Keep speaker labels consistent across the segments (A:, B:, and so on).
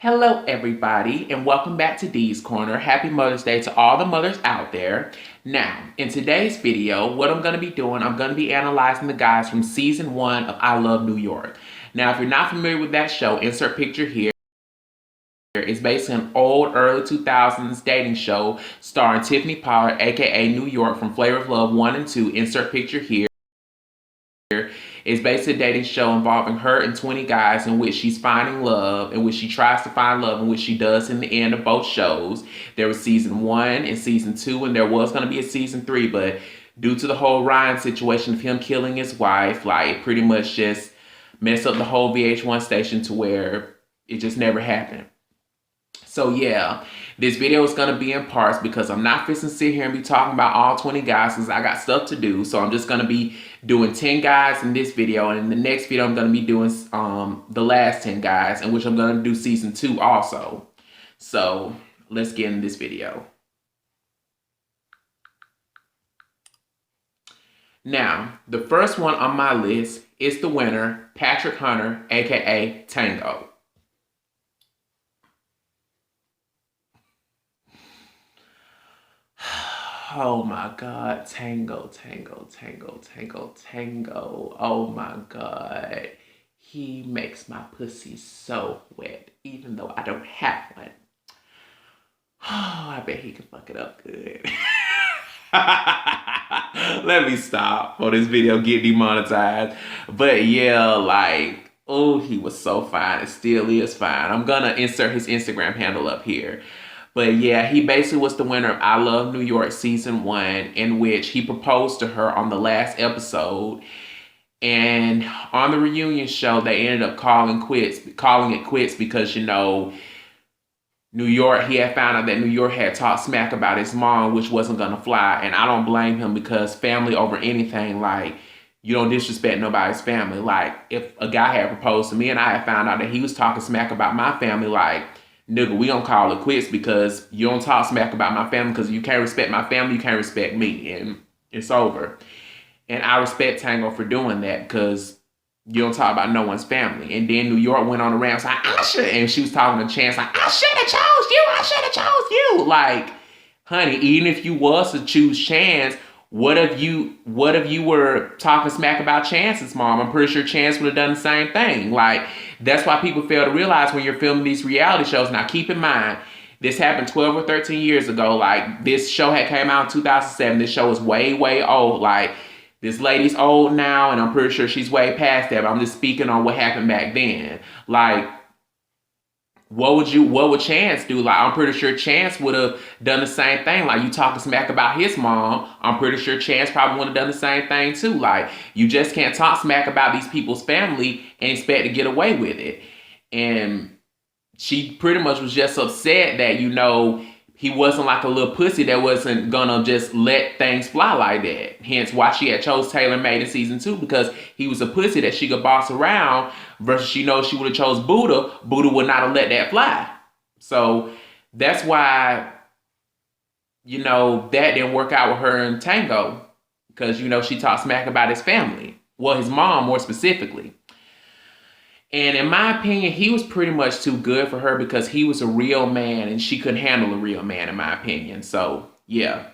A: Hello everybody and welcome back to Dee's Corner. Happy Mother's Day to all the mothers out there. Now, in today's video, what I'm going to be doing, I'm going to be analyzing the guys from season 1 of I Love New York. Now, if you're not familiar with that show, insert picture here. It's basically an old early 2000s dating show starring Tiffany Pollard, aka New York from Flavor of Love 1 and 2. Insert picture here. It's basically a dating show involving her and 20 guys in which she's finding love, in which she tries to find love, in which she does in the end of both shows. There was season 1 and season 2, and there was going to be a season 3, but due to the whole Ryan situation of him killing his wife, like, it pretty much just messed up the whole VH1 station to where it just never happened. So yeah, this video is going to be in parts because I'm not fixing to sit here and be talking about all 20 guys because I got stuff to do. So I'm just going to be doing 10 guys in this video. And in the next video, I'm going to be doing the last 10 guys, in which I'm going to do season 2 also. So let's get in this video. Now, the first one on my list is the winner, Patrick Hunter, aka Tango. Oh my God, Tango. Oh my God. He makes my pussy so wet, even though I don't have one. Oh, I bet he can fuck it up good. Let me stop for this video get demonetized. But yeah, like, oh, he was so fine. It still is fine. I'm gonna insert his Instagram handle up here. But yeah, he basically was the winner of I Love New York season 1, in which he proposed to her on the last episode. And on the reunion show, they ended up calling it quits because, you know, New York, he had found out that New York had talked smack about his mom, which wasn't going to fly. And I don't blame him because family over anything, like, you don't disrespect nobody's family. Like, if a guy had proposed to me and I had found out that he was talking smack about my family, like, nigga, we don't call it quits because you don't talk smack about my family because you can't respect my family, you can't respect me, and it's over. And I respect Tango for doing that because you don't talk about no one's family. And then New York went on a rant, like, and she was talking to Chance, like, I should have chose you. Like, honey, even if you was to choose Chance, what if you were talking smack about Chance's mom? I'm pretty sure Chance would have done the same thing. Like, that's why people fail to realize when you're filming these reality shows. Now, keep in mind, this happened 12 or 13 years ago. Like, this show had came out in 2007. This show is way, way old. Like, this lady's old now, and I'm pretty sure she's way past that. But I'm just speaking on what happened back then. Like, what would Chance do? Like, I'm pretty sure Chance would have done the same thing. Like, you talking smack about his mom, I'm pretty sure Chance probably would have done the same thing too. Like, you just can't talk smack about these people's family and expect to get away with it. And she pretty much was just upset that, you know, he wasn't like a little pussy that wasn't gonna just let things fly like that. Hence why she had chose Taylor Made in season 2, because he was a pussy that she could boss around, versus she knows she would have chose Buddha. Buddha would not have let that fly. So that's why, you know, that didn't work out with her and Tango, because, you know, she talked smack about his family. Well, his mom more specifically. And in my opinion, he was pretty much too good for her because he was a real man and she couldn't handle a real man, in my opinion. So, yeah.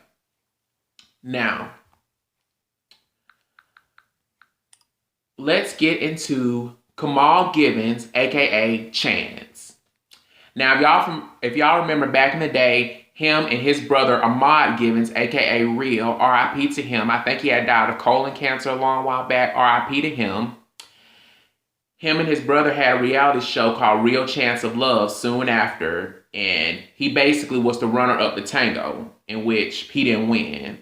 A: Now, let's get into Kemal Gibbons, aka Chance. Now, if y'all remember back in the day, him and his brother Ahmad Gibbons, aka Real, R.I.P. to him. I think he had died of colon cancer a long while back. R.I.P. to him. Him and his brother had a reality show called Real Chance of Love soon after, and he basically was the runner-up to Tango, in which he didn't win.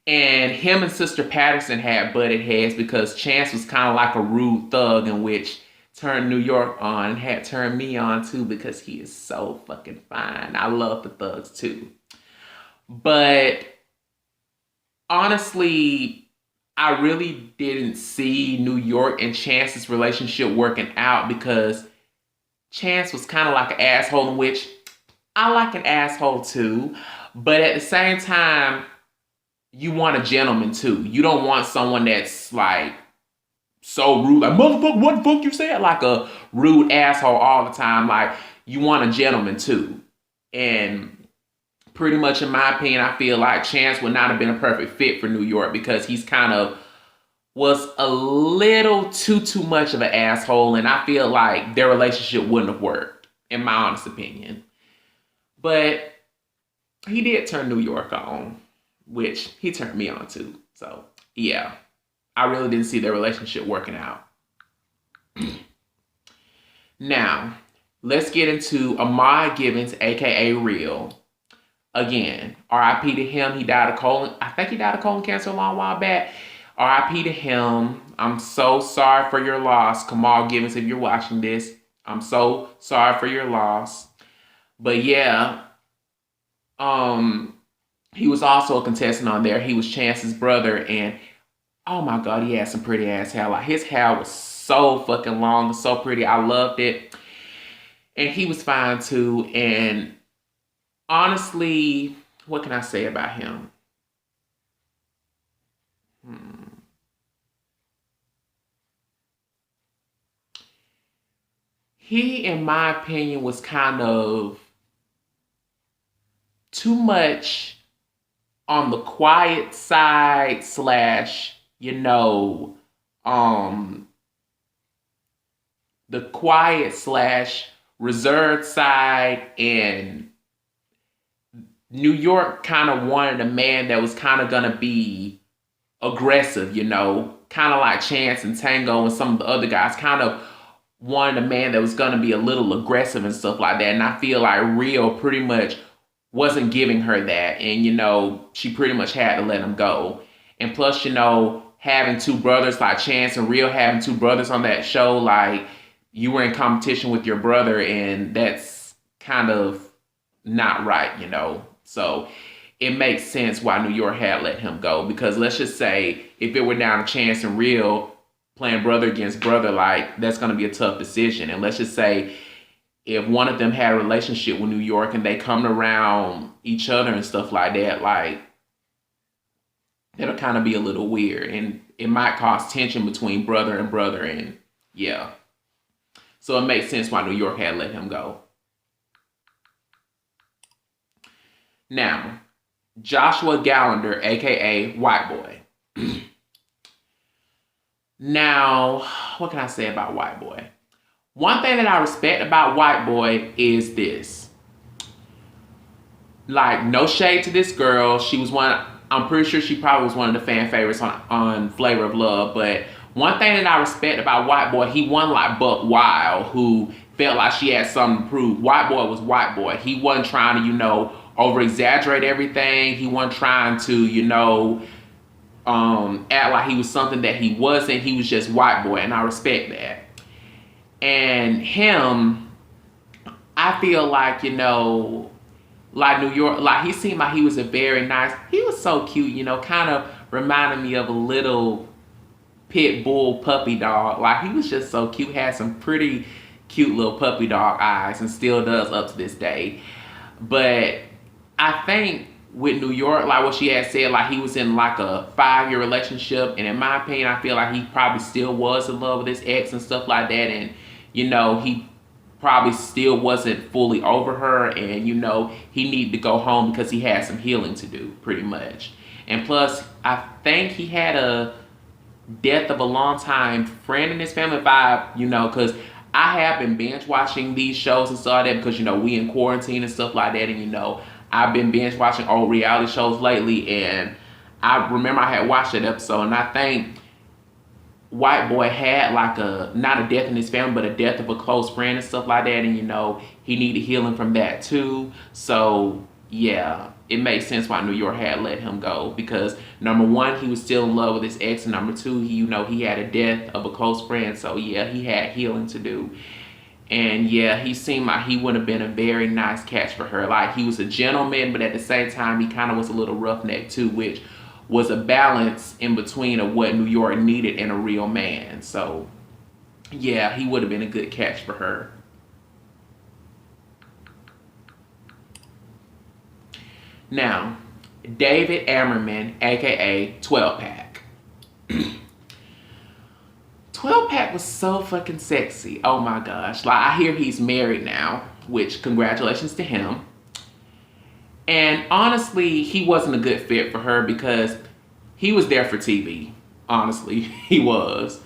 A: And him and Sister Patterson had butted heads because Chance was kind of like a rude thug, in which turned New York on and had turned me on too because he is so fucking fine. I love the thugs too. But honestly, I really didn't see New York and Chance's relationship working out because Chance was kind of like an asshole, in which I like an asshole too. But at the same time, you want a gentleman too. You don't want someone that's like so rude, like, motherfucker, what the fuck you said? Like a rude asshole all the time. Like, you want a gentleman too. And pretty much in my opinion, I feel like Chance would not have been a perfect fit for New York because he's kind of was a little too much of an asshole, and I feel like their relationship wouldn't have worked, in my honest opinion. But he did turn New York on, which he turned me on too. So yeah, I really didn't see their relationship working out. Now, let's get into Ahmad Gibbons, aka Real. Again, RIP to him. He died of colon. I think he died of colon cancer a long while back. RIP to him. I'm so sorry for your loss, Kemal Gibbons, if you're watching this. I'm so sorry for your loss. But yeah, he was also a contestant on there. He was Chance's brother, and oh my God, he had some pretty ass hair. Like his hair was so fucking long, so pretty. I loved it. And he was fine too. And honestly, what can I say about him? He, in my opinion, was kind of too much on the quiet side slash, the quiet slash reserved side, and New York kind of wanted a man that was kind of gonna be aggressive, kind of like Chance and Tango and some of the other guys, kind of wanted a man that was gonna be a little aggressive and stuff like that. And I feel like Rio pretty much wasn't giving her that, and she pretty much had to let him go. And plus, having two brothers like Chance and Rio, having two brothers on that show, like you were in competition with your brother, and that's kind of not right, So it makes sense why New York had let him go, because let's just say if it were down to Chance and Rio playing brother against brother, like that's going to be a tough decision. And let's just say if one of them had a relationship with New York and they come around each other and stuff like that, like it'll kind of be a little weird, and it might cause tension between brother and brother, and yeah. So it makes sense why New York had let him go. Now, Joshua Gallinger, aka White Boy. Now, what can I say about White Boy? One thing that I respect about White Boy is this. Like, no shade to this girl. She was I'm pretty sure she probably was one of the fan favorites on Flavor of Love. But one thing that I respect about White Boy, he wasn't like Buck Wild, who felt like she had something to prove. White Boy was White Boy. He wasn't trying to, over-exaggerate everything. He wasn't trying to, act like he was something that he wasn't. He was just White Boy, and I respect that. And him, I feel like, like New York, like he seemed like he was he was so cute, kind of reminded me of a little pit bull puppy dog. Like he was just so cute, had some pretty cute little puppy dog eyes, and still does up to this day. But I think with New York, like what she had said, like he was in like a 5-year relationship, and in my opinion, I feel like he probably still was in love with his ex and stuff like that, and he probably still wasn't fully over her, and he needed to go home because he had some healing to do, pretty much. And plus, I think he had a death of a longtime friend in his family, because I have been binge watching these shows and stuff like that, because we in quarantine and stuff like that, and I've been binge watching old reality shows lately, and I remember I had watched that episode, and I think White Boy had like not a death in his family, but a death of a close friend and stuff like that, and he needed healing from that too. So yeah, it makes sense why New York had let him go, because number one, he was still in love with his ex, and number two, he had a death of a close friend. So yeah, he had healing to do. And yeah, he seemed like he would have been a very nice catch for her. Like he was a gentleman, but at the same time, he kind of was a little roughneck too, which was a balance in between of what New York needed in a real man. So yeah, he would have been a good catch for her. Now, David Merman, aka 12 Pack. 12 Pack was so fucking sexy. Oh my gosh. Like, I hear he's married now. which congratulations to him. And honestly, he wasn't a good fit for her because he was there for TV. Honestly, he was.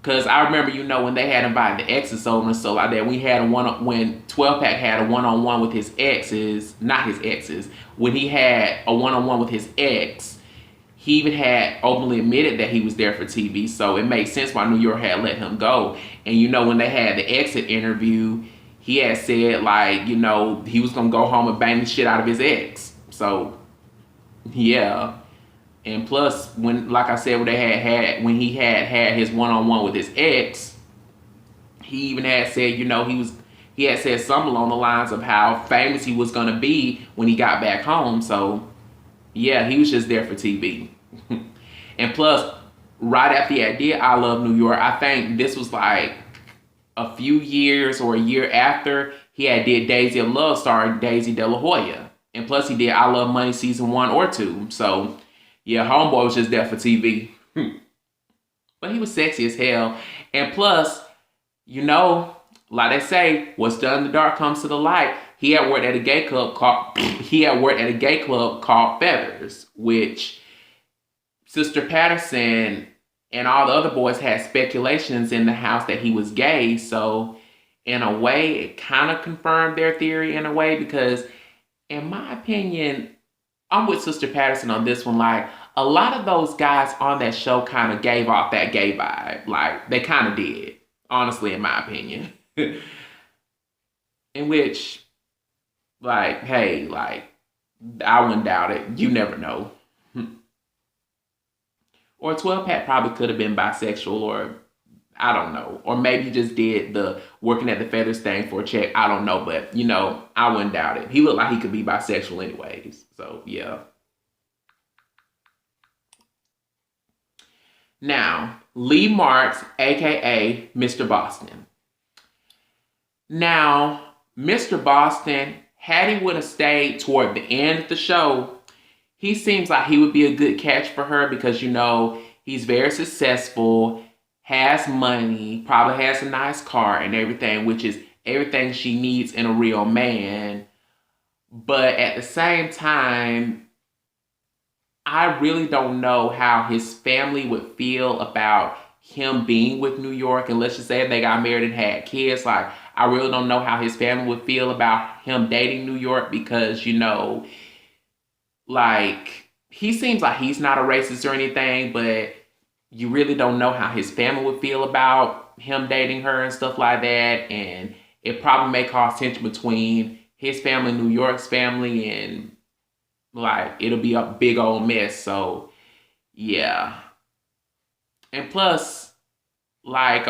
A: Because I remember, when they had invited the exes over and stuff like that, we had when 12 Pack had a one-on-one with his exes, not his exes, when he had a one-on-one with his ex, he even had openly admitted that he was there for TV. So it made sense why New York had let him go. And when they had the exit interview, he had said, like, he was going to go home and bang the shit out of his ex. So, yeah. And plus, when, like I said, when he had his one-on-one with his ex, he even had said, he had said something along the lines of how famous he was going to be when he got back home. So, yeah, he was just there for TV. And plus, right after he did I Love New York, I think this was like a few years or a year after he had did Daisy of Love starring Daisy De La Hoya. And plus, he did I Love Money season 1 or 2. So, yeah, homeboy was just there for TV. But he was sexy as hell. And plus, like they say, what's done in the dark comes to the light. He had worked at a gay club called Feathers, which Sister Patterson and all the other boys had speculations in the house that he was gay. So in a way, it kind of confirmed their theory in a way, because in my opinion, I'm with Sister Patterson on this one. Like, a lot of those guys on that show kind of gave off that gay vibe. Like, they kind of did, honestly, in my opinion. In which, like, hey, like, I wouldn't doubt it. You never know. Or 12 Pack probably could have been bisexual, or I don't know. Or maybe he just did the working at the Feathers thing for a check. I don't know. But, I wouldn't doubt it. He looked like he could be bisexual anyways. So, yeah. Now, Lee Marks, a.k.a. Mr. Boston. Now, Mr. Boston, had he would have stayed toward the end of the show, he seems like he would be a good catch for her because, he's very successful, has money, probably has a nice car and everything, which is everything she needs in a real man. But at the same time, I really don't know how his family would feel about him being with New York. And let's just say if they got married and had kids, like, I really don't know how his family would feel about him dating New York because, like, he seems like he's not a racist or anything, but you really don't know how his family would feel about him dating her and stuff like that. And it probably may cause tension between his family and New York's family, and like, it'll be a big old mess. So, yeah. And plus, like,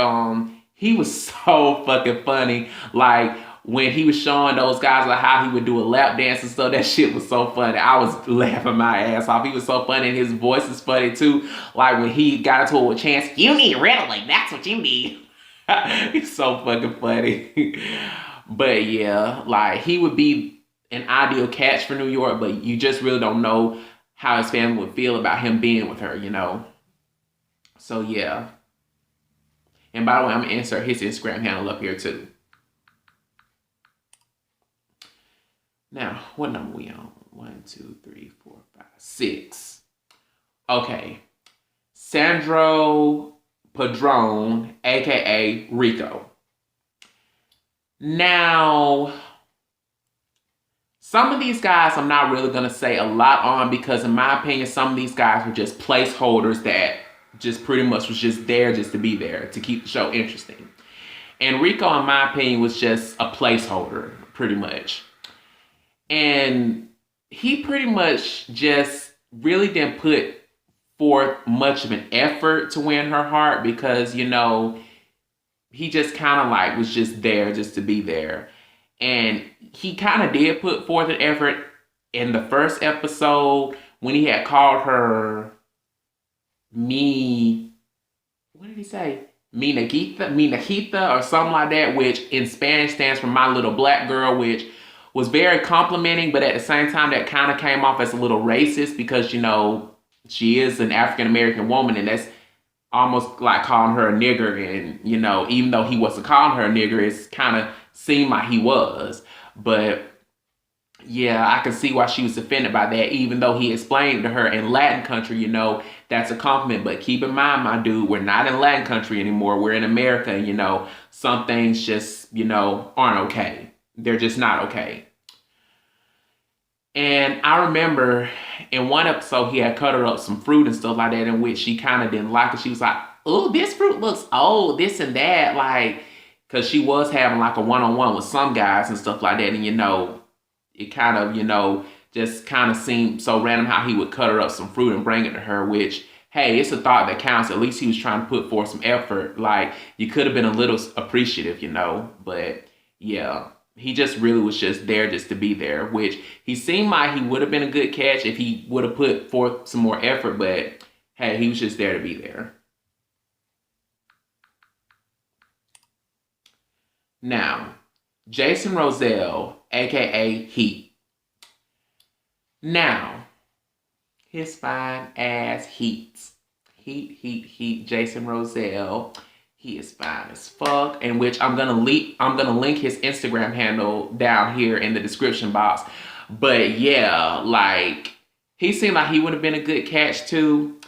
A: he was so fucking funny. Like, when he was showing those guys like how he would do a lap dance and stuff, that shit was so funny. I was laughing my ass off. He was so funny, and his voice is funny too. Like, when he got into it with Chance, you need Ritalin, that's what you need. He's so fucking funny. But yeah, like, he would be an ideal catch for New York, but you just really don't know how his family would feel about him being with her, So yeah. And by the way, I'm going to insert his Instagram handle up here too. Now, what number we on? 1, 2, 3, 4, 5, 6. Okay. Sandro Padrone, a.k.a. Rico. Now, some of these guys I'm not really going to say a lot on because, in my opinion, some of these guys were just placeholders that just pretty much was just there just to be there, to keep the show interesting. And Rico, in my opinion, was just a placeholder, pretty much. And he pretty much just really didn't put forth much of an effort to win her heart because, he just kind of like was just there just to be there. And he kind of did put forth an effort in the first episode when he had called her what did he say? Mi Najita or something like that, which in Spanish stands for my little black girl, which was very complimenting, but at the same time that kind of came off as a little racist because, she is an African-American woman, and that's almost like calling her a nigger. And, even though he wasn't calling her a nigger, it's kind of seemed like he was. But yeah, I can see why she was offended by that, even though he explained to her in Latin country, that's a compliment. But keep in mind, my dude, we're not in Latin country anymore. We're in America, and, some things just, aren't okay. They're just not okay. And I remember in one episode, he had cut her up some fruit and stuff like that, in which she kind of didn't like it. She was like, oh, this fruit looks old, this and that. Like, because she was having like a one-on-one with some guys and stuff like that. And, it kind of, just kind of seemed so random how he would cut her up some fruit and bring it to her, which, hey, it's a thought that counts. At least he was trying to put forth some effort. Like, you could have been a little appreciative, but yeah, he just really was just there just to be there, which he seemed like he would have been a good catch if he would have put forth some more effort, but hey, he was just there to be there. Now, Jason Rosell, aka Heat. Now, his fine ass Heat. Heat, Jason Rosell. He is fine as fuck. In which I'm gonna link his Instagram handle down here in the description box. But yeah, like, he seemed like he would have been a good catch too.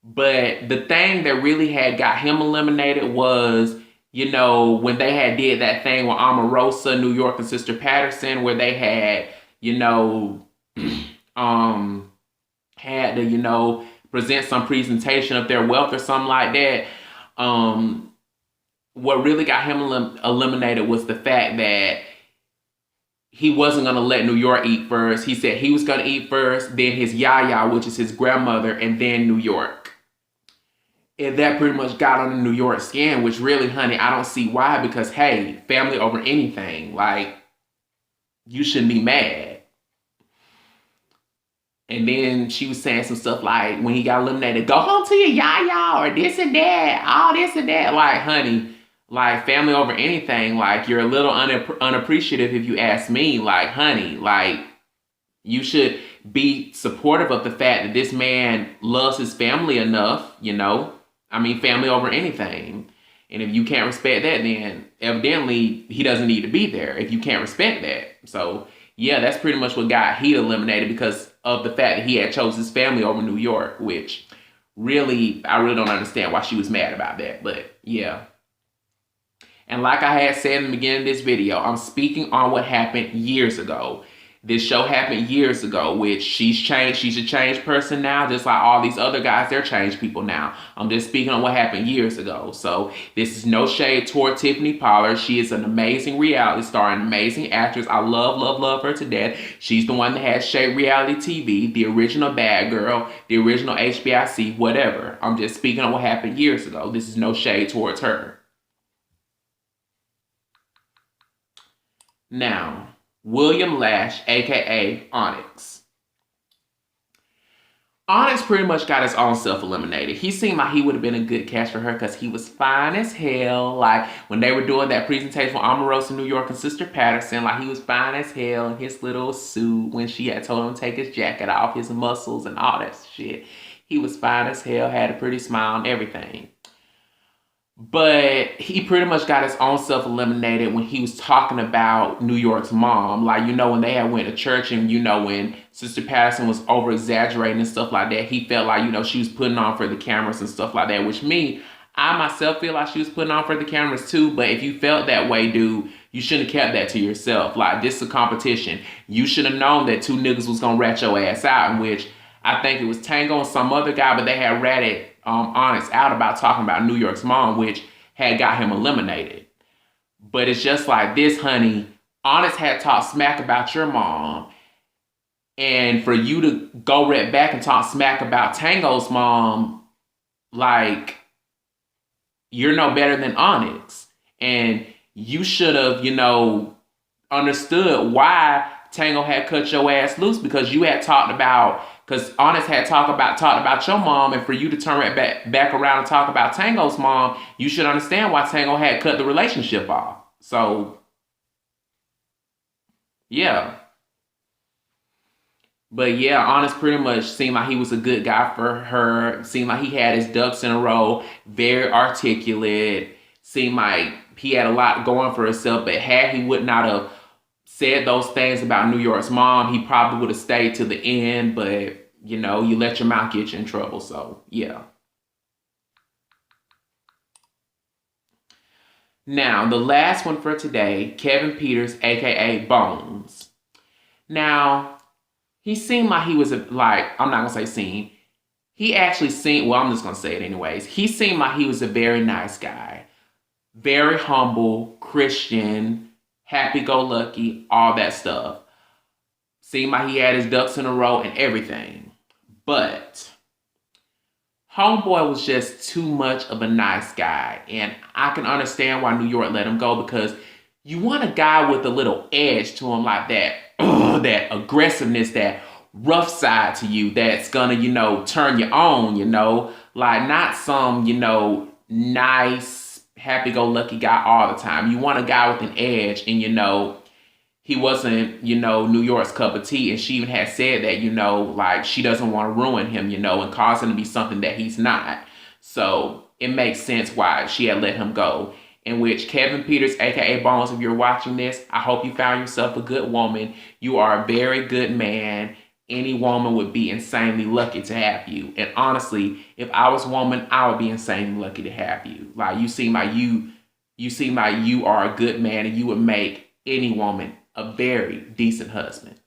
A: But the thing that really had got him eliminated was, when they had did that thing with Omarosa, New York, and Sister Patterson, where they had, had to, present some presentation of their wealth or something like that. What really got him eliminated was the fact that he wasn't going to let New York eat first. He said he was going to eat first, then his yaya, which is his grandmother, and then New York. And that pretty much got on the New York skin, which really, honey, I don't see why, because, hey, family over anything. Like, you shouldn't be mad. And then she was saying some stuff like, when he got eliminated, go home to your yaya, or this and that, all this and that. Like, honey, like, family over anything. Like, you're a little unappreciative if you ask me. Like, honey, like, you should be supportive of the fact that this man loves his family enough, I mean, family over anything. And if you can't respect that, then evidently he doesn't need to be there if you can't respect that. So, yeah, that's pretty much what got he eliminated, because of the fact that he had chose his family over New York, which really, I really don't understand why she was mad about that. But, yeah. And like I had said in the beginning of this video, I'm speaking on what happened years ago. This show happened years ago, which she's changed. She's a changed person now, just like all these other guys. They're changed people now. I'm just speaking on what happened years ago. So this is no shade toward Tiffany Pollard. She is an amazing reality star, an amazing actress. I love her to death. She's the one that has Shade Reality TV, the original Bad Girl, the original HBIC, whatever. I'm just speaking on what happened years ago. This is no shade towards her. Now, William Lash, aka Onyx. Onyx pretty much got his own self eliminated. He seemed like he would have been a good catch for her because he was fine as hell. Like, when they were doing that presentation with Omarosa, New York, and Sister Patterson, like, he was fine as hell in his little suit when she had told him to take his jacket off, his muscles and all that shit. He was fine as hell, had a pretty smile and everything. But he pretty much got his own self eliminated when he was talking about New York's mom. Like, when they had went to church, and, when Sister Patterson was over exaggerating and stuff like that, he felt like, she was putting on for the cameras and stuff like that, which I myself feel like she was putting on for the cameras too. But if you felt that way, dude, you shouldn't have kept that to yourself. Like, this is a competition. You should have known that two niggas was going to rat your ass out, in which I think it was Tango and some other guy, but they had ratted Onyx out about talking about New York's mom, which had got him eliminated. But it's just like this, honey. Onyx had talked smack about your mom, and for you to go right back and talk smack about Tango's mom, like, you're no better than Onyx. And you should have, understood why Tango had cut your ass loose, because you had talked about, because Onyx had talked about your mom, and for you to turn right back around and talk about Tango's mom, you should understand why Tango had cut the relationship off. So, yeah. But yeah, Onyx pretty much seemed like he was a good guy for her. Seemed like he had his ducks in a row, very articulate. Seemed like he had a lot going for himself, but had he would not have said those things about New York's mom, he probably would have stayed to the end, but you know, you let your mouth get you in trouble, so yeah. Now, the last one for today, Kevin Peters, aka Bones. Now, he seemed like he was like, I'm not gonna say seemed. He actually seemed, well, I'm just gonna say it anyways. He seemed like he was a very nice guy. Very humble, Christian, happy-go-lucky, all that stuff. Seemed like he had his ducks in a row and everything. But Homeboy was just too much of a nice guy. And I can understand why New York let him go, because you want a guy with a little edge to him, like that, that aggressiveness, that rough side to you that's gonna, you know, turn you on, you know, like not some, you know, nice, happy-go-lucky guy all the time. You want a guy with an edge, and, you know, he wasn't, you know, New York's cup of tea. And she even had said that, you know, like she doesn't want to ruin him, you know, and cause him to be something that he's not. So it makes sense why she had let him go. In which Kevin Peters, aka Bones, if you're watching this, I hope you found yourself a good woman. You are a very good man. Any woman would be insanely lucky to have you. And honestly, if I was a woman, I would be insanely lucky to have you. Like you seem like you are a good man, and you would make any woman a very decent husband.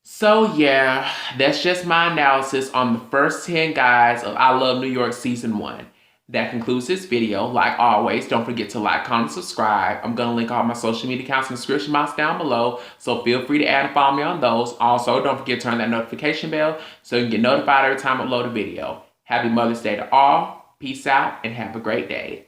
A: So yeah, that's just my analysis on the first 10 guys of I Love New York Season 1. That concludes this video. Like always, don't forget to like, comment, subscribe. I'm going to link all my social media accounts in the description box down below, so feel free to add and follow me on those. Also, don't forget to turn that notification bell so you can get notified every time I upload a video. Happy Mother's Day to all. Peace out and have a great day.